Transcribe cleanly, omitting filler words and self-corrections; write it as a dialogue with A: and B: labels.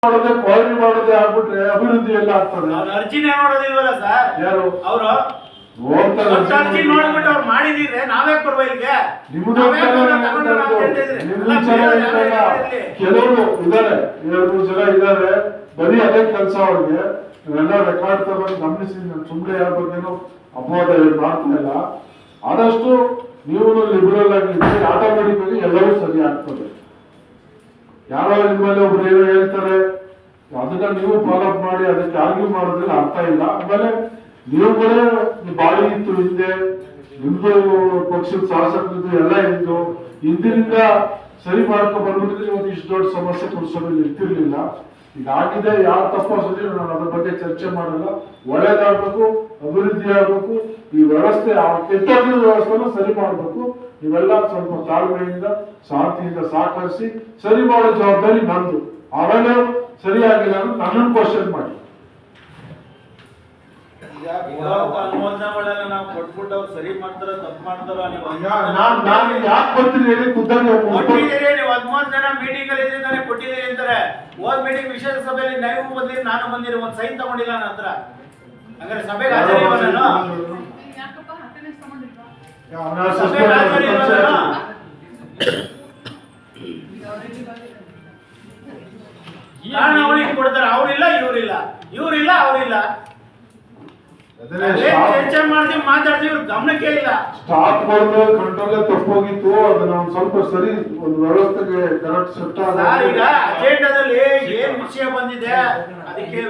A: Quality ಮಾಡೋದೇ ಆಗ್ಬಿಟ್ರೆ ಅಭಿವೃದ್ಧಿ ಎಲ್ಲ ಆಗ್ತದೆ.
B: ಅರ್ಜಿನೇ ನೋಡೋದಿಲ್ವಲ್ಲ ಸರ್
A: ಯಾರು
B: ಅವರು
A: ನೋಡ್ತಾರೆ
B: ಅರ್ಜಿ ನೋಡ್ಬಿಟ್ಟು ಅವ್ರು ಮಾಡಿದಿದ್ರೆ ನಾವೇ ಬರುವ ಇಲ್ಲಿಗೆ.
A: ನಿಮ್ದು ಕೆಲವರು ಇದಾರೆ 2-3 ಜನ ಇದಾರೆ ಬರೀ ಅದೇ ಕೆಲಸ ಅವ್ರಿಗೆ ಇವೆಲ್ಲ ರೆಕಾರ್ಡ್ ತಗೊಂಡು ಗಮನಿಸಿ ಸುಮ್ಮನೆ ಯಾರ ಬಗ್ಗೆನೂ ಅಪವಾದ ಮಾಡ್ತಾ ಇಲ್ಲ. ಆದಷ್ಟು ನೀವು ಲಿಬರಲ್ ಆಗಿದ್ರೆ ಆಟೋಮೆಟಿಕ್ ಆಗಿ ಎಲ್ಲವೂ ಸರಿ ಆಗ್ತದೆ. ಯಾರೋ ನಿಮ್ಮಲ್ಲಿ ಒಬ್ರು ಏನೋ ಹೇಳ್ತಾರೆ ಅದನ್ನ ನೀವು ಫಾಲೋಅಪ್ ಮಾಡಿ ಅದಕ್ಕೆ ಆರ್ಗ್ಯೂ ಮಾಡೋದ್ರಲ್ಲಿ ಅರ್ಥ ಇಲ್ಲ. ಆಮೇಲೆ ನೀವುಗಳೇ ಬಾಡಿ ಇತ್ತು ಹಿಂದೆ ನಿಮ್ದು ಪಕ್ಷದ ಶಾಸಕರದ್ದು ಎಲ್ಲ ಇತ್ತು ಹಿಂದಿನಿಂದ ಸರಿ ಮಾಡ್ಕೊಂಡು ಬಂದ್ಬಿಟ್ಟಿದ್ರೆ ಇವತ್ತು ಇಷ್ಟು ದೊಡ್ಡ ಸಮಸ್ಯೆ ಪುರಸಭೆಯಲ್ಲಿ ಇರ್ತಿರ್ಲಿಲ್ಲ. ಈಗ ಆಗಿದೆ ಯಾರು ತಪ್ಪು ಸರಿ ನಾನು ಅದ್ರ ಬಗ್ಗೆ ಚರ್ಚೆ ಮಾಡಲ್ಲ. ಒಳ್ಳೇದಾಗ್ಬೇಕು, ಅಭಿವೃದ್ಧಿ ಆಗ್ಬೇಕು, ಈ ವ್ಯವಸ್ಥೆ ಕೆಟ್ಟೋಗಿರೋ ವ್ಯವಸ್ಥೆನ ಸರಿ ಮಾಡ್ಬೇಕು. ಇವೆಲ್ಲ ಸ್ವಲ್ಪ ತಾಳ್ಮೆಯಿಂದ ಶಾಂತಿಯಿಂದ ಸಹಕರಿಸಿ ಸರಿ ಮಾಡೋ ಜವಾಬ್ದಾರಿ ನಂದು. ಆಮೇಲೆ ಸರಿಯಾಗಿಲ್ಲ ಅಂದ್ರೆ ನನ್ನನ್ನು ಕ್ವಶನ್ ಮಾಡಿ.
B: ಅನುಮೋದನೆಗಳೆಲ್ಲ ನಾವು ಕೊಟ್ಬಿಟ್ಟು ಅವ್ರು ಸರಿ ಮಾಡ್ತಾರೋ ತಪ್ಪು ಮಾಡ್ತಾರೋ
A: ನಾನು ಯಾಕೆ ಬರ್ತೀನಿ ಹೇಳಿ ಖುದ್ದಾಗಿ
B: ಕೊಟ್ಟಿದ್ದೀರಿ. ನೀವು 13 ಜನ ಮೀಟಿಂಗ್ ಅಲ್ಲಿ ಇದ್ರೆ ಕೊಟ್ಟಿದ್ದೀರಿ ಅಂತಾರೆ. ಹೋದ್ ಮೀಟಿಂಗ್ ವಿಶೇಷ ಸಭೆಯಲ್ಲಿ ನೀವು ಬಂದಿರಿ, ನಾನು ಬಂದಿರಿ, ಒಂದು ಸೈನ್ ತಗೊಂಡಿಲ್ಲ ನನ್ನ ಹತ್ರ. ಹಂಗಾರೆ ಸಭೆಗೆ ಹಾಜರಿಲ್ವ ನಾನು? ಸಭೆಗೆ ಹಾಜರಿಲ್ವ ನಾನು? ನಾನು ಅವನಿಗೆ ಕೊಡ್ತಾರೆ, ಅವ್ರಿಲ್ಲ ಇವ್ರಿಲ್ಲ, ಇವ್ರಿಲ್ಲ ಅವ್ರಿಲ್ಲ. ಚರ್ಚೆ ಮಾಡ್ತೀವಿ ಮಾತಾಡ್ತೀವಿ, ಗಮನಕ್ಕೆ ಇಲ್ಲ.
A: ಸ್ಟಾಕ್ ಮಾಡಿದ್ರೆ ಕಂಟ್ರೋಲ್ ತಪ್ಪೋಗಿತ್ತು. ಅದನ್ನ ಒಂದ್ ಸ್ವಲ್ಪ ಸರಿ ಒಂದು ವ್ಯವಸ್ಥೆಗೆ ಕರೆಕ್ಟ್ ಸೆಟ್ ಆಗ
B: ಈಗ ಅಜೆಂಡಾದಲ್ಲಿ ಏನ್ ವಿಷಯ ಬಂದಿದೆ ಅದಕ್ಕೆ